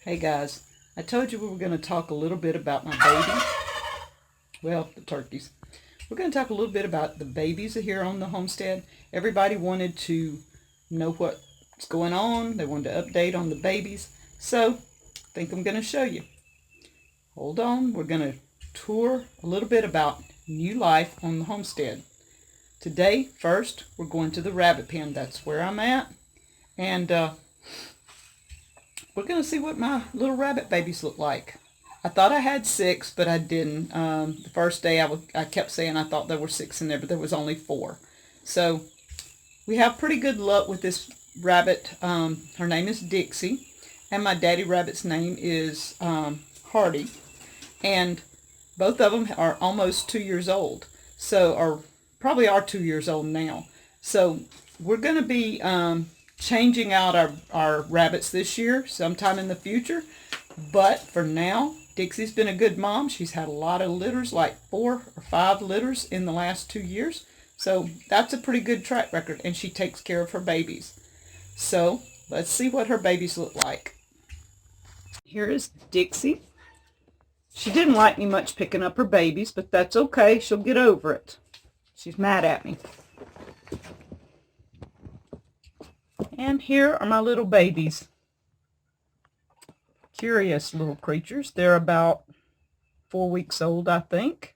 Hey guys, I told you we were going to talk a little bit about my babies. Well, the turkeys. We're going to talk a little bit about the babies here on the homestead. Everybody wanted to know what's going on. They wanted to update on the babies. So, I think I'm going to show you. Hold on. We're going to tour a little bit about new life on the homestead. Today, first, we're going to the rabbit pen. That's where I'm at. And we're going to see what my little rabbit babies look like. I thought I had 6, but I didn't. The first day I kept saying I thought there were 6 in there, but there was only 4. So we have pretty good luck with this rabbit. Her name is Dixie, and my daddy rabbit's name is Hardy. And both of them are almost 2 years old, or probably are 2 years old now. So we're going to be changing out our rabbits this year, sometime in the future. But for now, Dixie's been a good mom. She's had a lot of litters, like 4 or 5 litters in the last 2 years. So that's a pretty good track record, and she takes care of her babies. So let's see what her babies look like. Here is Dixie. She didn't like me much picking up her babies, but that's okay. She'll get over it. She's mad at me. And here are my little babies. Curious little creatures. They're about 4 weeks old, I think.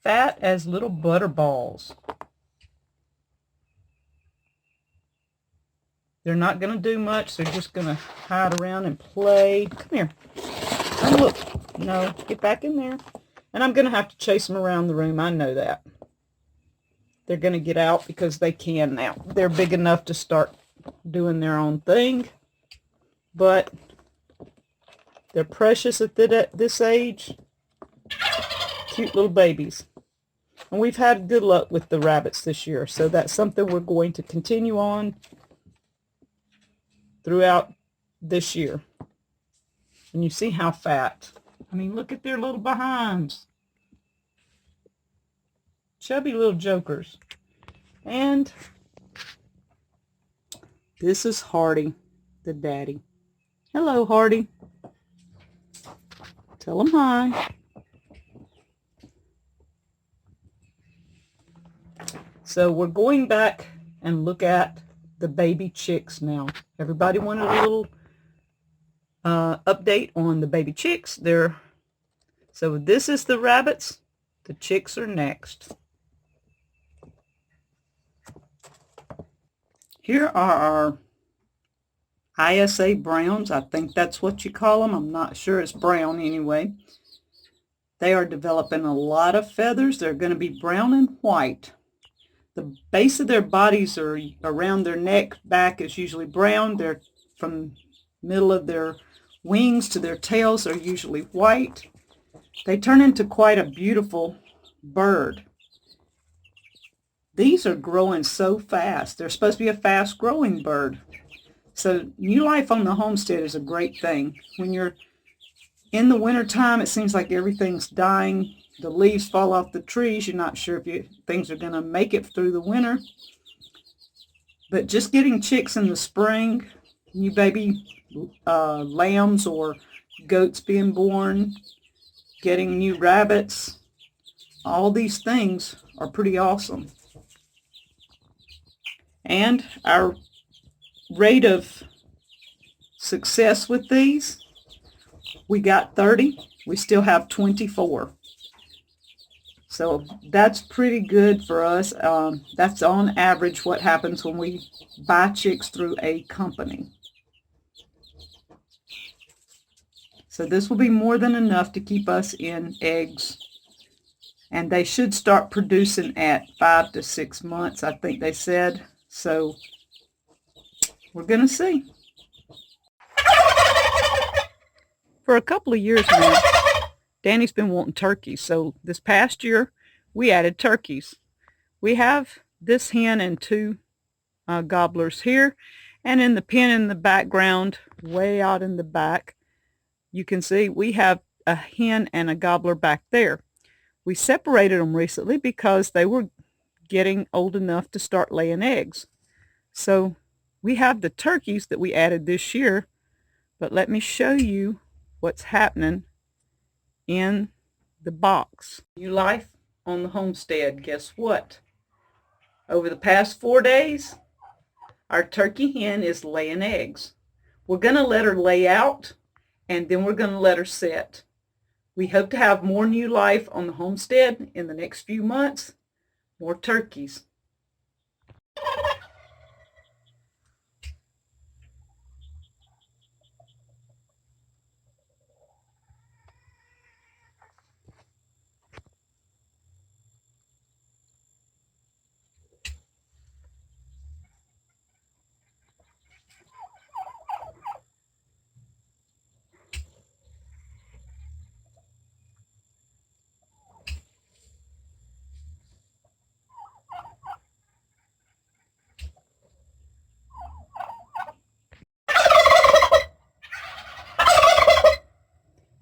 Fat as little butter balls. They're not going to do much. They're just going to hide around and play. Come here. Oh, look. No, get back in there. And I'm going to have to chase them around the room. I know that. They're going to get out because they can now. They're big enough to start doing their own thing. But they're precious at this age. Cute little babies. And we've had good luck with the rabbits this year. So that's something we're going to continue on throughout this year. And you see how fat. I mean, look at their little behinds. Chubby little jokers. And this is Hardy, the daddy. Hello, Hardy. Tell him hi. So we're going back and look at the baby chicks now. Everybody wanted a little update on the baby chicks. So this is the rabbits. The chicks are next. Here are our ISA browns. I think that's what you call them. I'm not sure. It's brown anyway. They are developing a lot of feathers. They're going to be brown and white. The base of their bodies are around their neck. Back is usually brown. They're from middle of their wings to their tails are usually white. They turn into quite a beautiful bird. These are growing so fast. They're supposed to be a fast-growing bird. So new life on the homestead is a great thing. When you're in the wintertime, it seems like everything's dying. The leaves fall off the trees. You're not sure if things are going to make it through the winter. But just getting chicks in the spring, new baby lambs or goats being born, getting new rabbits, all these things are pretty awesome. And our rate of success with these, we got 30. We still have 24. So that's pretty good for us. That's on average what happens when we buy chicks through a company. So this will be more than enough to keep us in eggs. And they should start producing at 5 to 6 months, I think they said. So we're going to see. For a couple of years now, Danny's been wanting turkeys. So this past year, we added turkeys. We have this hen and 2 gobblers here. And in the pen in the background, way out in the back, you can see we have a hen and a gobbler back there. We separated them recently because they were getting old enough to start laying eggs. So we have the turkeys that we added this year But let me show you what's happening in the box. New life on the homestead. Guess what? Over the past 4 days, our turkey hen is laying eggs. We're going to let her lay out, and then we're going to let her set. We hope to have more new life on the homestead in the next few months. More turkeys.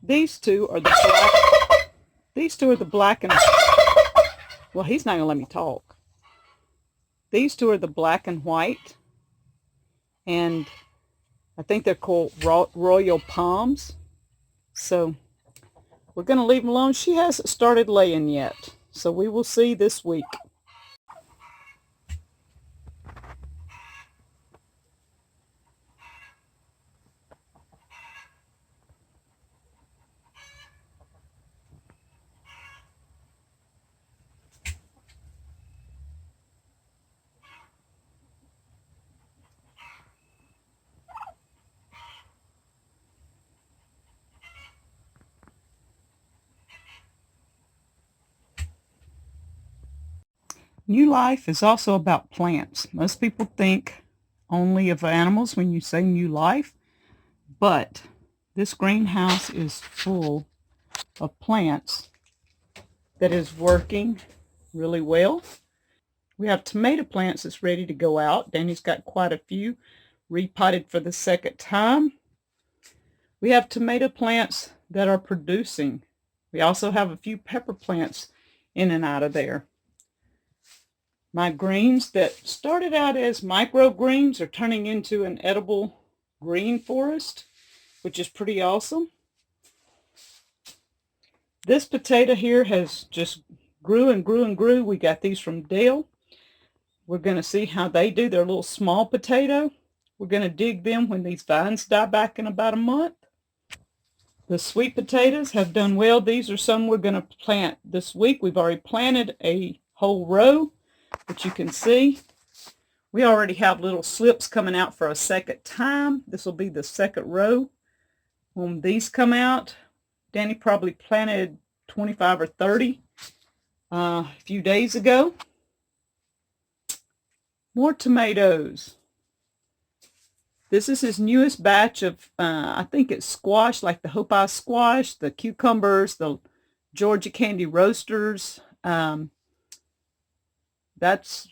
These two are the black and, well, he's not going to let me talk. These two are the black and white, and I think they're called Royal Palms. So we're going to leave them alone. She hasn't started laying yet, so we will see this week. New life is also about plants. Most people think only of animals when you say new life, but this greenhouse is full of plants that is working really well. We have tomato plants that's ready to go out. Danny's got quite a few repotted for the second time. We have tomato plants that are producing. We also have a few pepper plants in and out of there. My greens that started out as microgreens are turning into an edible green forest, which is pretty awesome. This potato here has just grew and grew and grew. We got these from Dale. We're going to see how they do. They're a little small potato. We're going to dig them when these vines die back in about a month. The sweet potatoes have done well. These are some we're going to plant this week. We've already planted a whole row, but you can see we already have little slips coming out for a second time. This will be the second row. When these come out, Danny probably planted 25 or 30 a few days ago. More tomatoes. This is his newest batch of, I think it's squash, like the Hope I squash, the cucumbers, the Georgia candy roasters. That's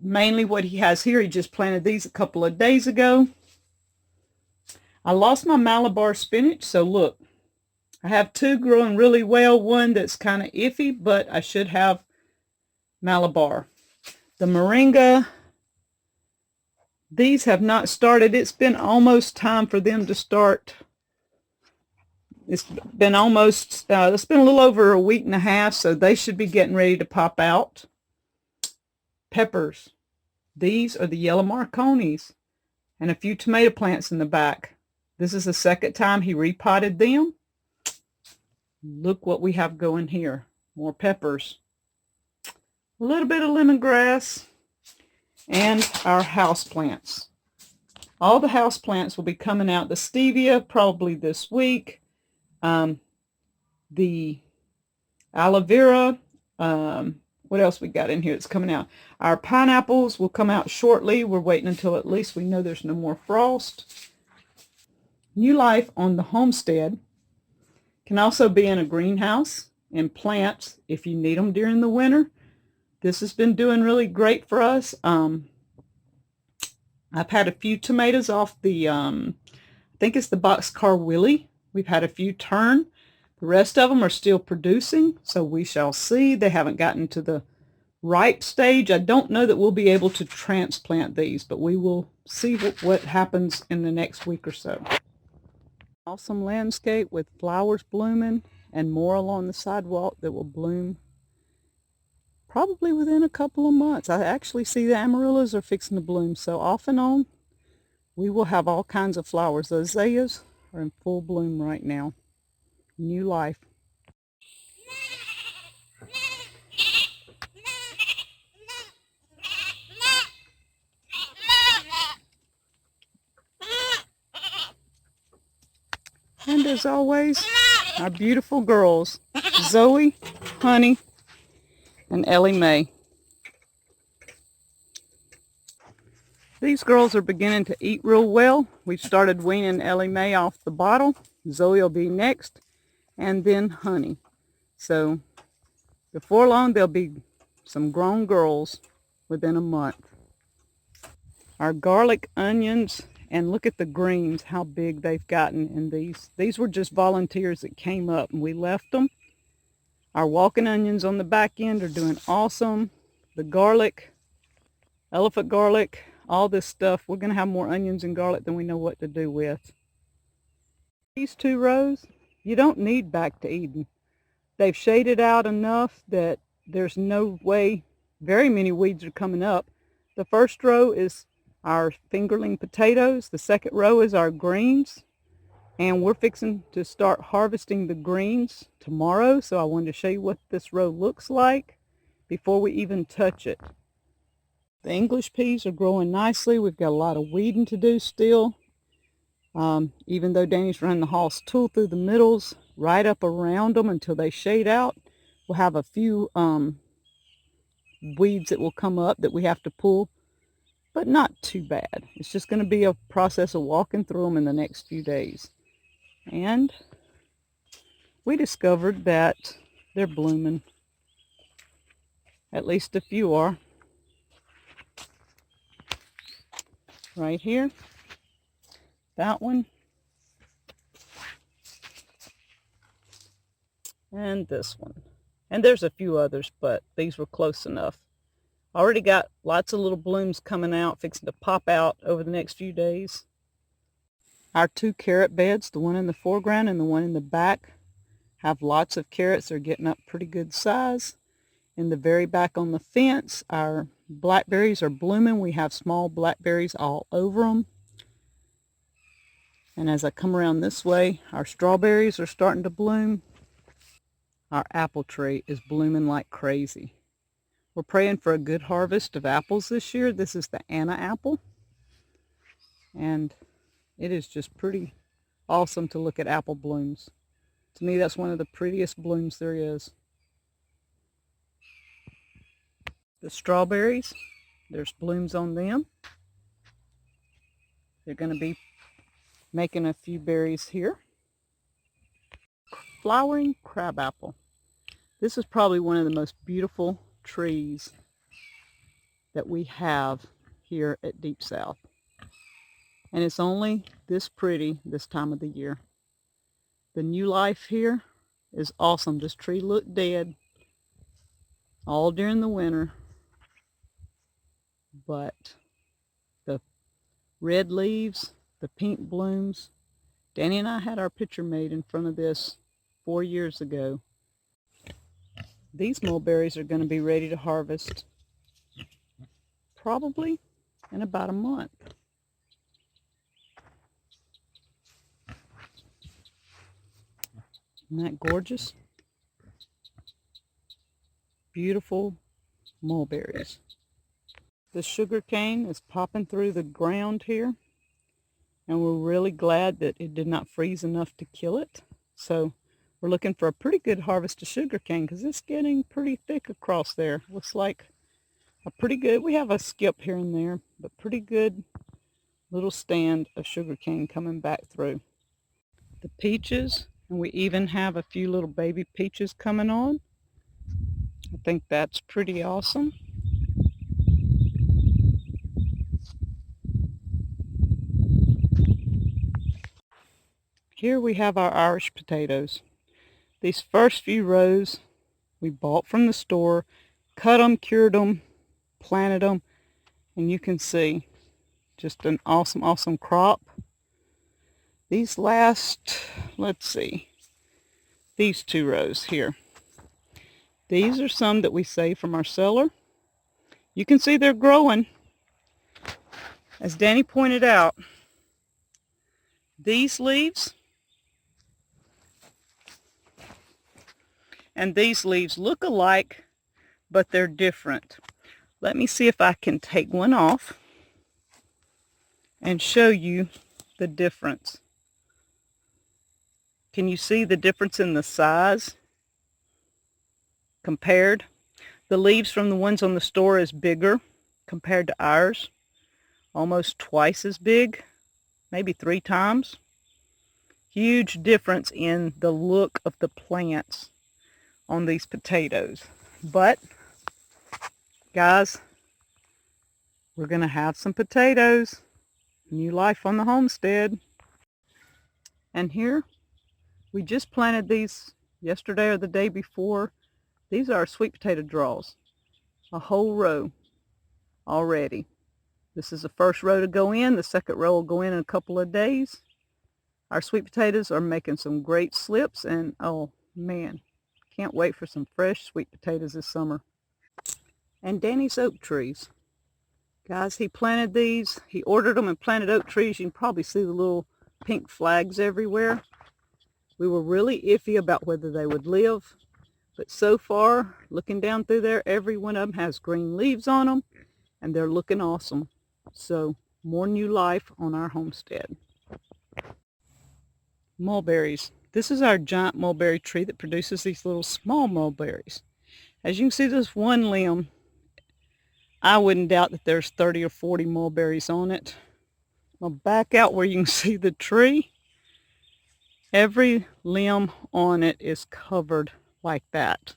mainly what he has here. He just planted these a couple of days ago. I lost my Malabar spinach, so look, I have two growing really well, one that's kind of iffy, but I should have Malabar. The moringa, these have not started. It's been almost time for them to start. It's been almost, it's been a little over a week and a half, so they should be getting ready to pop out. Peppers. These are the yellow Marconis, and a few tomato plants in the back. This is the second time he repotted them. Look what we have going here. More peppers. A little bit of lemongrass. And our house plants. All the house plants will be coming out. The stevia probably this week. The aloe vera. What else we got in here that's coming out? Our pineapples will come out shortly. We're waiting until at least we know there's no more frost. New life on the homestead can also be in a greenhouse and plants if you need them during the winter. This has been doing really great for us. I've had a few tomatoes off the, I think it's the Boxcar Willie. We've had a few turn. The rest of them are still producing, so we shall see. They haven't gotten to the ripe stage. I don't know that we'll be able to transplant these, but we will see what happens in the next week or so. Awesome landscape with flowers blooming and more along the sidewalk that will bloom probably within a couple of months. I actually see the amaryllis are fixing to bloom, so off and on we will have all kinds of flowers. The azaleas are in full bloom right now. New life. And as always, our beautiful girls, Zoe, Honey, and Ellie Mae. These girls are beginning to eat real well. We've started weaning Ellie Mae off the bottle. Zoe will be next, and then Honey. So before long, there'll be some grown girls within a month. Our garlic, onions, and look at the greens, how big they've gotten in these. These were just volunteers that came up and we left them. Our walking onions on the back end are doing awesome. The garlic, elephant garlic, all this stuff. We're going to have more onions and garlic than we know what to do with. These 2 rows, you don't need back to Eden. They've shaded out enough that there's no way very many weeds are coming up. The first row is our fingerling potatoes. The second row is our greens. And we're fixing to start harvesting the greens tomorrow. So I wanted to show you what this row looks like before we even touch it. The English peas are growing nicely. We've got a lot of weeding to do still. Even though Danny's running the Hoss tool through the middles, right up around them until they shade out, we'll have a few weeds that will come up that we have to pull, but not too bad. It's just going to be a process of walking through them in the next few days. And we discovered that they're blooming. At least a few are. Right here. That one. And this one. And there's a few others, but these were close enough. Already got lots of little blooms coming out, fixing to pop out over the next few days. Our 2 carrot beds, the one in the foreground and the one in the back, have lots of carrots. They're getting up pretty good size. In the very back on the fence, our blackberries are blooming. We have small blackberries all over them. And as I come around this way, our strawberries are starting to bloom. Our apple tree is blooming like crazy. We're praying for a good harvest of apples this year. This is the Anna apple. And it is just pretty awesome to look at apple blooms. To me, that's one of the prettiest blooms there is. The strawberries, there's blooms on them. They're going to be making a few berries here. Flowering crabapple. This is probably one of the most beautiful trees that we have here at Deep South. And it's only this pretty this time of the year. The new life here is awesome. This tree looked dead all during the winter, but the red leaves, the pink blooms. Danny and I had our picture made in front of this 4 years ago. These mulberries are going to be ready to harvest probably in about a month. Isn't that gorgeous? Beautiful mulberries. The sugar cane is popping through the ground here, and we're really glad that it did not freeze enough to kill it. So we're looking for a pretty good harvest of sugar cane because it's getting pretty thick across there. Looks like a pretty good, we have a skip here and there, but pretty good little stand of sugar cane coming back through. The peaches, and we even have a few little baby peaches coming on. I think that's pretty awesome. Here we have our Irish potatoes. These first few rows we bought from the store, cut them, cured them, planted them, and you can see just an awesome crop. These last, let's see, these 2 rows here. These are some that we saved from our cellar. You can see they're growing. As Danny pointed out, these leaves and these leaves look alike, but they're different. Let me see if I can take one off and show you the difference. Can you see the difference in the size compared? The leaves from the ones on the store is bigger compared to ours. Almost twice as big, maybe 3 times. Huge difference in the look of the plants on these potatoes. But, guys, we're going to have some potatoes. New life on the homestead. And here, we just planted these yesterday or the day before. These are sweet potato draws. A whole row already. This is the first row to go in. The second row will go in a couple of days. Our sweet potatoes are making some great slips, and oh man, can't wait for some fresh sweet potatoes this summer. And Danny's oak trees. Guys, he planted these. He ordered them and planted oak trees. You can probably see the little pink flags everywhere. We were really iffy about whether they would live. But so far, looking down through there, every one of them has green leaves on them. And they're looking awesome. So, more new life on our homestead. Mulberries. This is our giant mulberry tree that produces these little small mulberries. As you can see, this one limb, I wouldn't doubt that there's 30 or 40 mulberries on it. I'll back out where you can see the tree. Every limb on it is covered like that.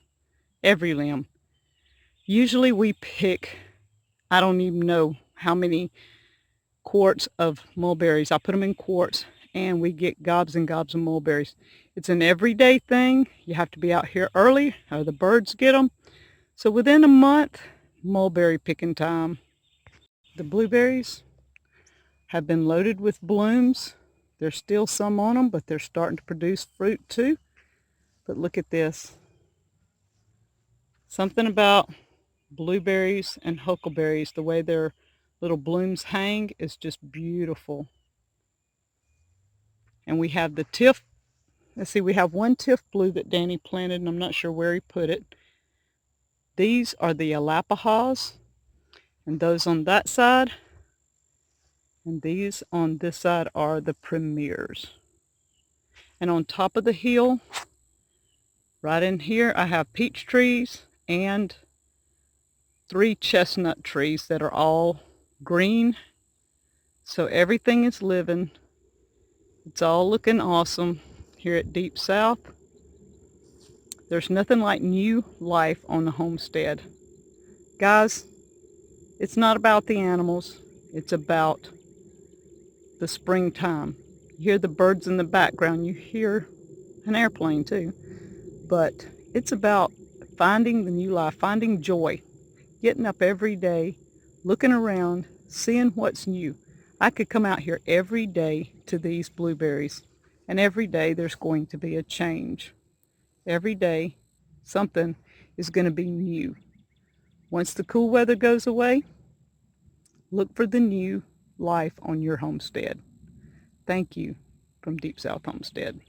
Every limb. Usually we pick, I don't even know how many quarts of mulberries. I put them in quarts and we get gobs and gobs of mulberries. It's an everyday thing. You have to be out here early or the birds get them. So within a month, mulberry picking time. The blueberries have been loaded with blooms. There's still some on them, but they're starting to produce fruit too. But look at this. Something about blueberries and huckleberries, the way their little blooms hang is just beautiful. And we have the tiff. Let's see, we have one tiff blue that Danny planted, and I'm not sure where he put it. These are the Alapahas, and those on that side, and these on this side are the Premiers. And on top of the hill, right in here, I have peach trees and 3 chestnut trees that are all green. So everything is living. It's all looking awesome here at Deep South. There's nothing like new life on the homestead. Guys, it's not about the animals. It's about the springtime. You hear the birds in the background. You hear an airplane too. But it's about finding the new life, finding joy, getting up every day, looking around, seeing what's new. I could come out here every day to these blueberries, and every day there's going to be a change. Every day something is going to be new. Once the cool weather goes away, look for the new life on your homestead. Thank you from Deep South Homestead.